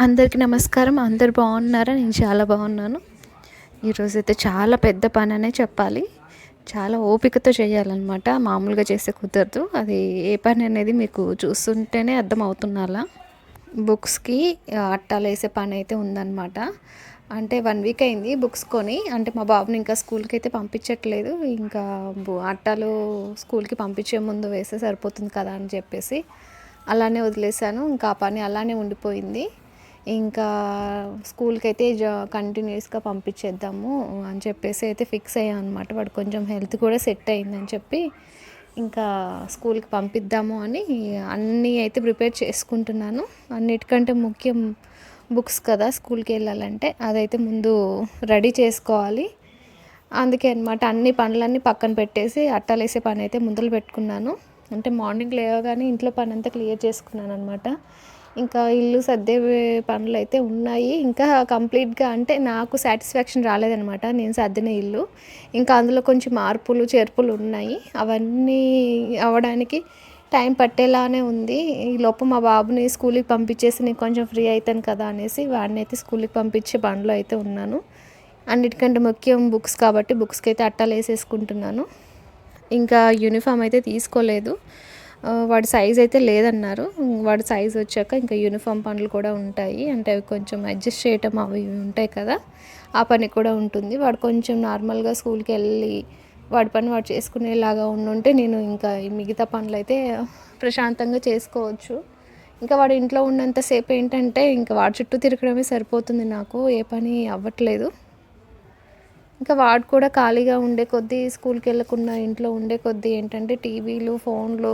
అందరికీ నమస్కారం. అందరూ బాగున్నారా? నేను చాలా బాగున్నాను. ఈరోజైతే చాలా పెద్ద పననే చెప్పాలి. చాలా ఓపికతో చేయాలన్నమాట. మామూలుగా చేస్తే కుదరదు. అది ఏ పని అనేది మీకు చూస్తుంటేనే అర్థమవుతుంది. బుక్స్‌కి అట్టాలేసే పనైతే ఉందన్నమాట. అంటే 1 వీక్ అయింది బుక్స్ కొని. అంటే మా బాబుని ఇంకా స్కూల్‌కైతే పంపించట్లేదు. ఇంకా అట్టాలు స్కూల్‌కి పంపించే ముందు వేస్తే సరిపోతుంది కదా అని చెప్పేసి అలానే వదిలేసాను. ఇంకా ఆ పని అలానే ఉండిపోయింది. ఇంకా స్కూల్‌కైతే కంటిన్యూయస్‌గా పంపించేద్దాము అని చెప్పేసి అయితే ఫిక్స్ అయ్యాం అనమాట. వాడు కొంచెం హెల్త్ కూడా సెట్ అయిందని చెప్పి ఇంకా స్కూల్‌కి పంపిద్దాము అని అన్నీ అయితే ప్రిపేర్ చేసుకుంటున్నాను. అన్నిటికంటే ముఖ్యం బుక్స్ కదా స్కూల్‌కి వెళ్ళాలంటే, అదైతే ముందు రెడీ చేసుకోవాలి. అందుకే అనమాట అన్ని పనులన్నీ పక్కన పెట్టేసి అట్టాలేసే పని అయితే మొదలు పెట్టుకున్నాను. అంటే మార్నింగ్ లేవగానే ఇంట్లో పని అంతా క్లియర్ చేసుకున్నాను అనమాట. ఇంకా ఇల్లు సర్దే పనులైతే ఉన్నాయి. ఇంకా కంప్లీట్‌గా అంటే నాకు సాటిస్ఫాక్షన్ రాలేదనమాట నేను సర్దిన ఇల్లు. ఇంకా అందులో కొంచెం మార్పులు, చేర్పులు ఉన్నాయి. అవన్నీ అవ్వడానికి టైం పట్టేలానే ఉంది. ఈలోపు మా బాబుని స్కూల్‌కి పంపించేసి నేను కొంచెం ఫ్రీ అయితాను కదా అనేసి వాడినైతే స్కూల్‌కి పంపించే పనిలో అయితే ఉన్నాను. అన్నిటికంటే ముఖ్యం బుక్స్ కాబట్టి బుక్స్‌కైతే అట్టాలేసేసుకుంటున్నాను. ఇంకా యూనిఫామ్ అయితే తీసుకోలేదు. వాడి సైజ్ అయితే లేదన్నారు. వాడి సైజ్ వచ్చాక ఇంకా యూనిఫామ్ పనులు కూడా ఉంటాయి. అంటే అవి కొంచెం అడ్జస్ట్ చేయటం అవి ఇవి ఉంటాయి కదా! ఆ పని కూడా ఉంటుంది. వాడు కొంచెం నార్మల్‌గా స్కూల్‌కెళ్ళి వాడి పని వాడు చేసుకునేలాగా ఉండుంటే నేను ఇంకా ఈ మిగతా పనులైతే ప్రశాంతంగా చేసుకోవచ్చు. ఇంకా వాడు ఇంట్లో ఉన్నంత సేపు ఏంటంటే ఇంకా వాడి చుట్టూ తిరగడమే సరిపోతుంది నాకు. ఏ పని అవ్వట్లేదు. ఇంకా వాడు కూడా ఖాళీగా ఉండే కొద్దీ స్కూల్‌కెళ్ళకుండా ఇంట్లో ఉండే కొద్దీ ఏంటంటే టీవీలు, ఫోన్లు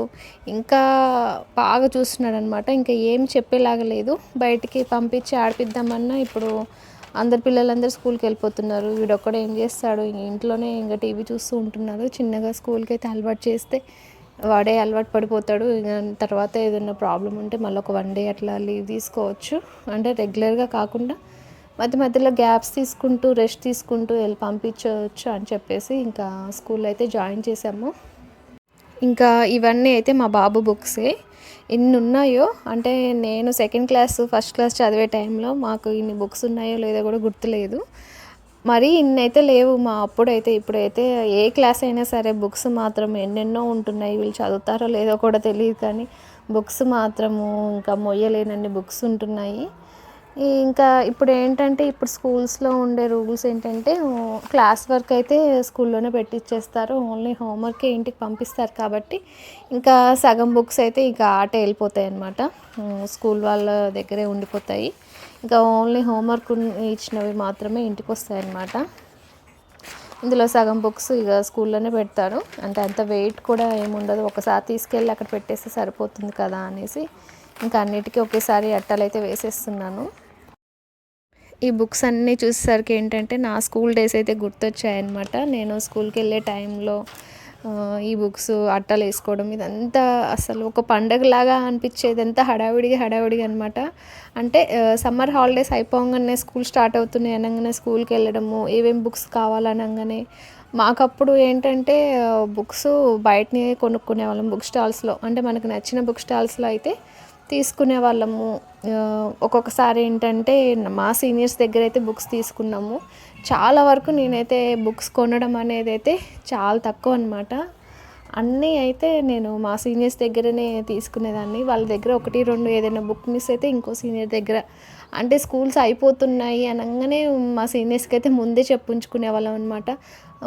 ఇంకా బాగా చూస్తున్నాడనమాట. ఇంకా ఏం చెప్పేలాగా లేదు. బయటికి పంపించి ఆడిపిద్దామన్నా ఇప్పుడు అందరు పిల్లలందరూ స్కూల్‌కెళ్ళిపోతున్నారు. వీడొక్కడే ఏం చేస్తాడు? ఇంట్లోనే ఇంక టీవీ చూస్తూ ఉంటున్నారు. చిన్నగా స్కూల్‌కైతే అలవాటు చేస్తే వాడే అలవాటు పడిపోతాడు. ఇగ తర్వాత ఏదైనా ప్రాబ్లమ్ ఉంటే మళ్ళీ ఒక 1 డే అట్లా లీవ్ తీసుకోవచ్చు. అంటే రెగ్యులర్‌గా కాకుండా మధ్య మధ్యలో గ్యాప్స్ తీసుకుంటూ, రెస్ట్ తీసుకుంటూ పంపించవచ్చు అని చెప్పేసి ఇంకా స్కూల్‌లో అయితే జాయిన్ చేశాము. ఇంకా ఇవన్నీ అయితే మా బాబు బుక్సే. ఎన్నున్నాయో అంటే నేను సెకండ్ క్లాస్, ఫస్ట్ క్లాస్ చదివే టైంలో మాకు ఇన్ని బుక్స్ ఉన్నాయో లేదో కూడా గుర్తులేదు. మరీ ఇన్నైతే లేవు మా అప్పుడైతే. ఇప్పుడైతే ఏ క్లాస్ అయినా సరే బుక్స్ మాత్రం ఎన్నెన్నో ఉంటున్నాయి. వీళ్ళు చదువుతారో లేదో కూడా తెలీదు కానీ బుక్స్ మాత్రము ఇంకా మొయ్యలేనన్ని బుక్స్ ఉంటున్నాయి. ఇంకా ఇప్పుడేంటంటే ఇప్పుడు స్కూల్స్‌లో ఉండే రూల్స్ ఏంటంటే క్లాస్ వర్క్ అయితే స్కూల్లోనే పెట్టిచ్చేస్తారు. ఓన్లీ హోంవర్కే ఇంటికి పంపిస్తారు కాబట్టి ఇంకా సగం బుక్స్ అయితే ఇక అటే వెళ్ళిపోతాయన్నమాట. స్కూల్ వాళ్ళ దగ్గరే ఉండిపోతాయి. ఇంకా ఓన్లీ హోంవర్క్ ఇచ్చినవి మాత్రమే ఇంటికొస్తాయన్నమాట. ఇందులో సగం బుక్స్ ఇక స్కూల్లోనే పెడతారు. అంటే అంత వెయిట్ కూడా ఏముండదు. ఒకసారి తీసుకెళ్ళి అక్కడ పెట్టేస్తే సరిపోతుంది కదా అనేసి ఇంకా అన్నిటికీ ఒకేసారి అట్టలైతే వేసేస్తున్నాను. ఈ బుక్స్ అన్నీ చూసేసరికి ఏంటంటే నా స్కూల్ డేస్ అయితే గుర్తొచ్చాయన్నమాట. నేను స్కూల్‌కెళ్ళే టైంలో ఈ బుక్స్ అట్టలు వేసుకోవడం ఇదంతా అసలు ఒక పండగలాగా అనిపించేది. ఎంత హడావిడిగా అనమాట. అంటే సమ్మర్ హాలిడేస్ అయిపోగానే స్కూల్ స్టార్ట్ అవుతున్నాయి అనంగానే స్కూల్‌కి వెళ్ళడము, ఏమేమి బుక్స్ కావాలనంగానే మాకప్పుడు ఏంటంటే బుక్స్ బయటనే కొనుక్కునేవాళ్ళం బుక్ స్టాల్స్‌లో. అంటే మనకు నచ్చిన బుక్ స్టాల్స్‌లో అయితే తీసుకునేవాళ్ళము. ఒక్కొక్కసారి ఏంటంటే మా సీనియర్స్ దగ్గర అయితే బుక్స్ తీసుకున్నాము. చాలా వరకు నేనైతే బుక్స్ కొనడం అనేదైతే చాలా తక్కువ అనమాట. అన్నీ అయితే నేను మా సీనియర్స్ దగ్గరనే తీసుకునేదాన్ని. వాళ్ళ దగ్గర 1, 2 ఏదైనా బుక్ మిస్ అయితే ఇంకో సీనియర్ దగ్గర అంటే స్కూల్స్ అయిపోతున్నాయి అనంగానే మా సీనియర్స్‌కి అయితే ముందే చెప్పుంచుకునేవాళ్ళం అనమాట.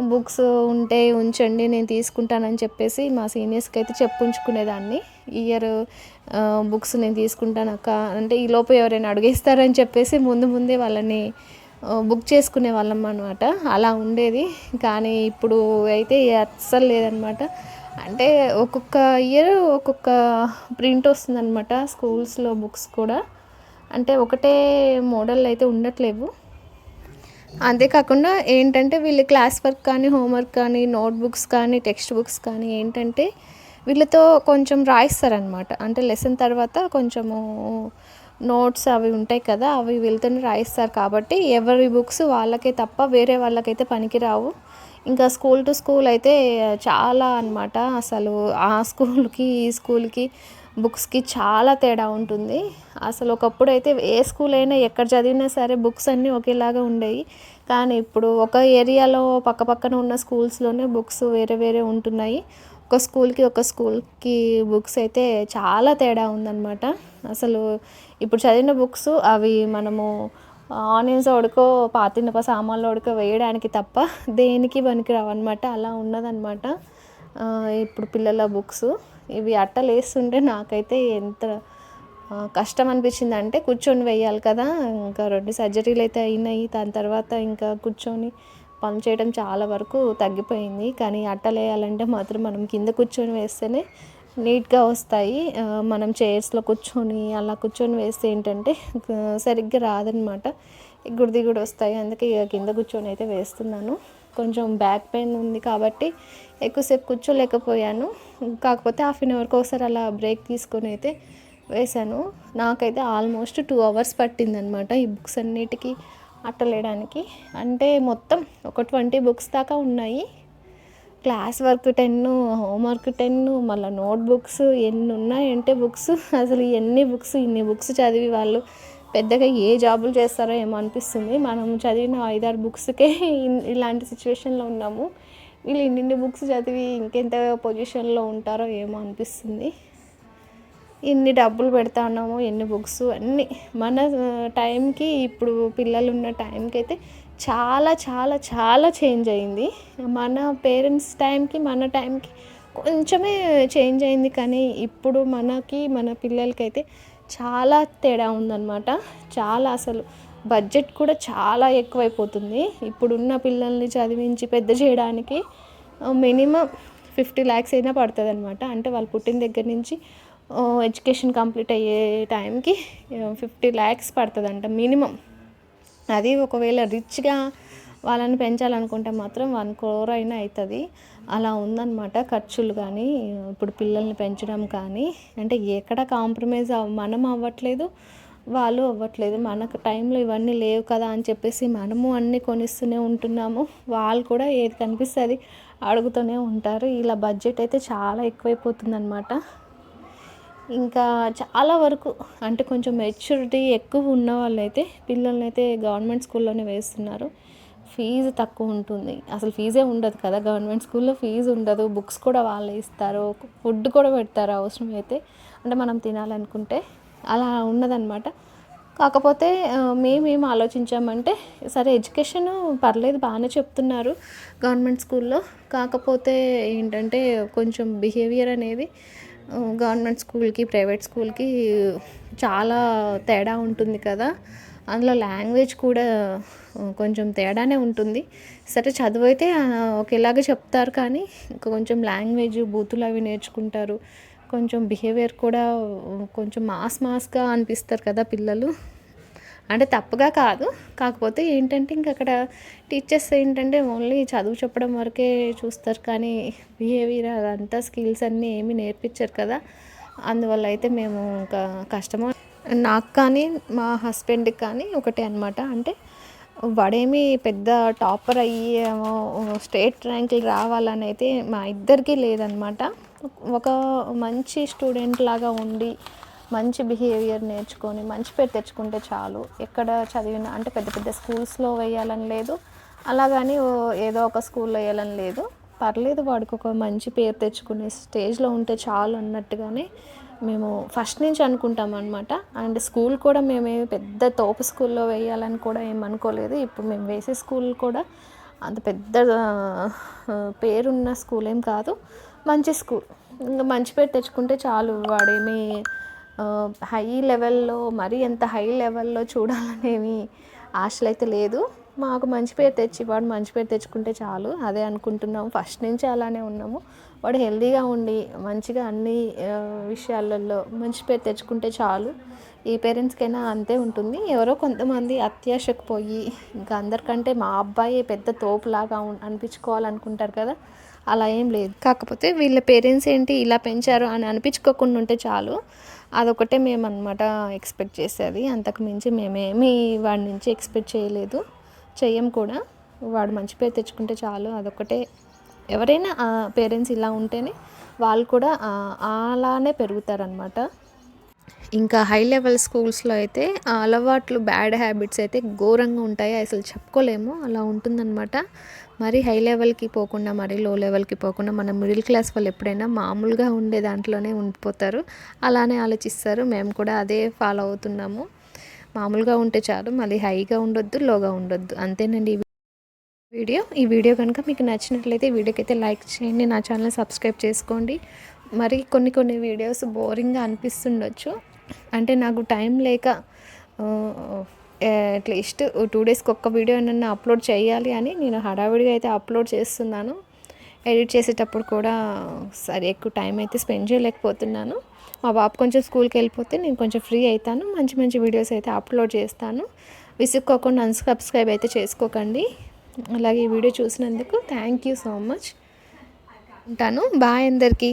బుక్స్ ఉంటే ఉంచండి నేను తీసుకుంటానని చెప్పేసి మా సీనియర్స్‌కి అయితే చెప్పుంచుకునేదాన్ని. ఈ ఇయర్ బుక్స్ నేను తీసుకుంటానక్క అంటే ఈలోపు ఎవరైనా అడిగేస్తారని చెప్పేసి ముందే వాళ్ళని బుక్ చేసుకునేవాళ్ళం అనమాట. అలా ఉండేది. కానీ ఇప్పుడు అయితే అస్సలు లేదనమాట. అంటే ఒక్కొక్క ఇయర్ ఒక్కొక్క ప్రింట్ వస్తుందనమాట స్కూల్స్‌లో బుక్స్ కూడా. అంటే ఒకటే మోడల్ అయితే ఉండట్లేవు. అంతేకాకుండా ఏంటంటే వీళ్ళు క్లాస్ వర్క్ కానీ, హోంవర్క్ కానీ, నోట్‌బుక్స్ కానీ, టెక్స్ట్ బుక్స్ కానీ ఏంటంటే వీళ్ళతో కొంచెం రాయిస్తారనమాట. అంటే లెసన్ తర్వాత కొంచెము నోట్స్ అవి ఉంటాయి కదా! అవి వీళ్ళతోనే రాయిస్తారు కాబట్టి ఎవరి బుక్స్ వాళ్ళకే తప్ప వేరే వాళ్ళకైతే పనికిరావు. ఇంకా స్కూల్ టు స్కూల్ అయితే చాలా అనమాట. అసలు ఆ స్కూల్‌కి, ఈ స్కూల్‌కి బుక్స్కి చాలా తేడా ఉంటుంది. అసలు ఒకప్పుడు అయితే ఏ స్కూల్ అయినా ఎక్కడ చదివినా సరే బుక్స్ అన్నీ ఒకేలాగా ఉండేవి. కానీ ఇప్పుడు ఒక ఏరియాలో పక్కపక్కన ఉన్న స్కూల్స్లోనే బుక్స్ వేరే వేరే ఉంటున్నాయి. ఒక స్కూల్కి బుక్స్ అయితే చాలా తేడా ఉందన్నమాట. అసలు ఇప్పుడు చదివిన బుక్స్ అవి మనము ఆనియన్స్ ఉడకో పాతినప సామాన్లు ఉడకో వేయడానికి తప్ప దేనికి పనికిరావు అనమాట. అలా ఉన్నదన్నమాట ఇప్పుడు పిల్లల బుక్స్. ఇవి అట్టలు వేస్తుంటే నాకైతే ఎంత కష్టం అనిపించింది అంటే, కూర్చొని వేయాలి కదా, ఇంకా 2 సర్జరీలు అయితే అయినాయి. దాని తర్వాత ఇంకా కూర్చొని పని చేయడం చాలా వరకు తగ్గిపోయింది. కానీ అట్టలు వేయాలంటే మాత్రం మనం కింద కూర్చొని వేస్తేనే నీట్గా వస్తాయి. మనం చైర్స్లో కూర్చొని అలా కూర్చొని వేస్తే ఏంటంటే సరిగ్గా రాదనమాట, ఎగుడు దిగుడు వస్తాయి. అందుకే ఇక కింద కూర్చొని అయితే వేస్తున్నాను. కొంచెం బ్యాక్ పెయిన్ ఉంది కాబట్టి ఎక్కువసేపు కూర్చోలేకపోయాను. కాకపోతే హాఫ్ అన్ అవర్కి ఒకసారి అలా బ్రేక్ తీసుకొని అయితే వేశాను. నాకైతే ఆల్మోస్ట్ 2 hours పట్టిందనమాట ఈ బుక్స్ అన్నిటికీ అట్టలేయడానికి. అంటే మొత్తం ఒక 20 బుక్స్ దాకా ఉన్నాయి. క్లాస్ వర్క్ 10, హోంవర్క్ 10, మళ్ళీ నోట్ బుక్స్ ఎన్ని ఉన్నాయంటే బుక్స్. అసలు ఇన్ని బుక్స్ చదివి వాళ్ళు పెద్దగా ఏ జాబులు చేస్తారో ఏమో అనిపిస్తుంది. మనం చదివిన 5-6 బుక్స్కే ఇలాంటి సిచ్యువేషన్లో ఉన్నాము. వీళ్ళు ఇన్ని బుక్స్ చదివి ఇంకెంత పొజిషన్లో ఉంటారో ఏమో అనిపిస్తుంది. ఇన్ని డబ్బులు పెడతా ఉన్నాము, ఎన్ని బుక్స్ అన్నీ. మన టైంకి ఇప్పుడు పిల్లలు ఉన్న టైంకి అయితే చాలా చాలా చాలా చేంజ్ అయింది. మన పేరెంట్స్ టైంకి మన టైంకి కొంచెమే చేంజ్ అయింది. కానీ ఇప్పుడు మన పిల్లలకైతే చాలా తేడా ఉందన్నమాట. చాలా అసలు బడ్జెట్ కూడా చాలా ఎక్కువైపోతుంది. ఇప్పుడున్న పిల్లల్ని చదివించి పెద్ద చేయడానికి మినిమం 50 lakhs అయినా పడుతుంది అనమాట. అంటే వాళ్ళు పుట్టిన దగ్గర నుంచి ఎడ్యుకేషన్ కంప్లీట్ అయ్యే టైంకి 50 lakhs పడుతుందంట మినిమం. అది ఒకవేళ రిచ్గా వాళ్ళని పెంచాలనుకుంటే మాత్రం 1 crore అయినా అవుతుంది. అలా ఉందన్నమాట ఖర్చులు. కానీ ఇప్పుడు పిల్లల్ని పెంచడం కానీ అంటే ఎక్కడ కాంప్రమైజ్ మనం అవ్వట్లేదు, వాళ్ళు అవ్వట్లేదు. మనకు టైంలో ఇవన్నీ లేవు కదా అని చెప్పేసి మనము అన్నీ కొనిస్తూనే ఉంటున్నాము. వాళ్ళు కూడా ఏది కనిపిస్తుంది అడుగుతూనే ఉంటారు. ఇలా బడ్జెట్ అయితే చాలా ఎక్కువైపోతుందన్నమాట. ఇంకా చాలా వరకు అంటే కొంచెం మెచ్యూరిటీ ఎక్కువ ఉన్న వాళ్ళైతే పిల్లల్ని అయితే గవర్నమెంట్ స్కూల్లోనే వేస్తున్నారు. ఫీజు తక్కువ ఉంటుంది. అసలు ఫీజే ఉండదు కదా గవర్నమెంట్ స్కూల్లో. ఫీజు ఉండదు, బుక్స్ కూడా వాళ్ళే ఇస్తారు, ఫుడ్ కూడా పెడతారు అవసరం అయితే, అంటే మనం తినాలనుకుంటే. అలా ఉన్నదన్నమాట. కాకపోతే మేమేం ఆలోచించామంటే, సరే ఎడ్యుకేషన్ పర్లేదు బాగానే చెప్తున్నారు గవర్నమెంట్ స్కూల్లో. కాకపోతే ఏంటంటే కొంచెం బిహేవియర్ అనేది గవర్నమెంట్ స్కూల్కి ప్రైవేట్ స్కూల్కి చాలా తేడా ఉంటుంది కదా. అందులో లాంగ్వేజ్ కూడా కొంచెం తేడానే ఉంటుంది. సరే చదువు అయితే ఒకేలాగా చెప్తారు, కానీ ఇంకా కొంచెం లాంగ్వేజ్ బూతులు అవి నేర్చుకుంటారు. కొంచెం బిహేవియర్ కూడా కొంచెం మాస్గా అనిపిస్తారు కదా పిల్లలు. అంటే తప్పుగా కాదు, కాకపోతే ఏంటంటే ఇంక అక్కడ టీచర్స్ ఏంటంటే ఓన్లీ చదువు చెప్పడం వరకే చూస్తారు, కానీ బిహేవియర్ అదంతా స్కిల్స్ అన్నీ ఏమీ నేర్పించారు కదా. అందువల్ల అయితే మేము ఇంకా కష్టమో నాకు కానీ మా హస్బెండ్కి కానీ ఒకటే అనమాట. అంటే వాడేమి పెద్ద టాపర్ అయ్యి స్టేట్ ర్యాంకులు రావాలని అయితే మా ఇద్దరికీ లేదనమాట. ఒక మంచి స్టూడెంట్ లాగా ఉండి మంచి బిహేవియర్ నేర్చుకొని మంచి పేరు తెచ్చుకుంటే చాలు. ఎక్కడ చదివినా అంటే పెద్ద పెద్ద స్కూల్స్లో వేయాలని లేదు, అలాగని ఏదో ఒక స్కూల్లో వేయాలని లేదు. పర్లేదు, వాడికి ఒక మంచి పేరు తెచ్చుకునే స్టేజ్లో ఉంటే చాలు అన్నట్టుగానే మేము ఫస్ట్ నుంచి అనుకుంటాం అనమాట. అండ్ స్కూల్ కూడా మేమేమి పెద్ద తోపు స్కూల్లో వేయాలని కూడా ఏమనుకోలేదు. ఇప్పుడు మేము వేసే స్కూల్ కూడా అంత పెద్ద పేరున్న స్కూల్ ఏం కాదు, మంచి స్కూల్. ఇంకా మంచి పేరు తెచ్చుకుంటే చాలు. వాడేమి హై లెవెల్లో మరీ ఎంత హై లెవెల్లో చూడాలనేమి ఆశలు అయితే లేదు. మాకు మంచి పేరు తెచ్చి వాడు మంచి పేరు తెచ్చుకుంటే చాలు, అదే అనుకుంటున్నాము. ఫస్ట్ నుంచి అలానే ఉన్నాము. వాడు హెల్తీగా ఉండి మంచిగా అన్ని విషయాలలో మంచి పేరు తెచ్చుకుంటే చాలు. ఈ పేరెంట్స్కైనా అంతే ఉంటుంది. ఎవరో కొంతమంది అత్యాశకు పోయి ఇంకా అందరికంటే మా అబ్బాయి పెద్ద తోపులాగా అనిపించుకోవాలనుకుంటారు కదా, అలా ఏం లేదు. కాకపోతే వీళ్ళ పేరెంట్స్ ఏంటి ఇలా పెంచారు అని అనిపించుకోకుండా ఉంటే చాలు. అదొకటే మేము అనమాట ఎక్స్పెక్ట్ చేసేది. అంతకు మించి మేమేమి వాడి నుంచి ఎక్స్పెక్ట్ చేయలేదు, చెయ్యం కూడా. వాడు మంచి పేరు తెచ్చుకుంటే చాలు, అదొకటే ఎవరైనా పేరెంట్స్ ఇలా ఉంటేనే వాళ్ళు కూడా అలానే పెరుగుతారనమాట. ఇంకా హై లెవెల్ స్కూల్స్లో అయితే ఆ అలవాట్లు, బ్యాడ్ హ్యాబిట్స్ అయితే ఘోరంగా ఉంటాయి, అసలు చెప్పుకోలేము, అలా ఉంటుందన్నమాట. మరీ హై లెవెల్కి పోకుండా, మరీ లో లెవెల్కి పోకుండా, మన మిడిల్ క్లాస్ వాళ్ళు ఎప్పుడైనా మామూలుగా ఉండే దాంట్లోనే ఉండిపోతారు, అలానే ఆలోచిస్తారు. మేము కూడా అదే ఫాలో అవుతున్నాము. మామూలుగా ఉంటే చాలు, మళ్ళీ హైగా ఉండొద్దు, లోగా ఉండొద్దు, అంతేనండి ఈ వీడియో కనుక మీకు నచ్చినట్లయితే ఈ వీడియోకి అయితే లైక్ చేయండి, నా ఛానల్ సబ్స్క్రైబ్ చేసుకోండి. మరి కొన్ని వీడియోస్ బోరింగ్గా అనిపిస్తుండొచ్చు, అంటే నాకు టైం లేక అట్లీస్ట్ 2 డేస్కి ఒక్క వీడియో ఏమన్నా అప్లోడ్ చేయాలి అని నేను హడావిడిగా అయితే అప్లోడ్ చేస్తున్నాను. ఎడిట్ చేసేటప్పుడు కూడా సరే ఎక్కువ టైం అయితే స్పెండ్ చేయలేకపోతున్నాను. మా బాబు కొంచెం స్కూల్కి వెళ్ళిపోతే నేను కొంచెం ఫ్రీ అవుతాను, మంచి మంచి వీడియోస్ అయితే అప్లోడ్ చేస్తాను. విసుక్కోకుండా అన్సబ్స్క్రైబ్ అయితే చేసుకోకండి. అలాగే ఈ వీడియో చూసినందుకు థ్యాంక్ యూ సో మచ్. ఉంటాను. బాయ్ అందరికీ.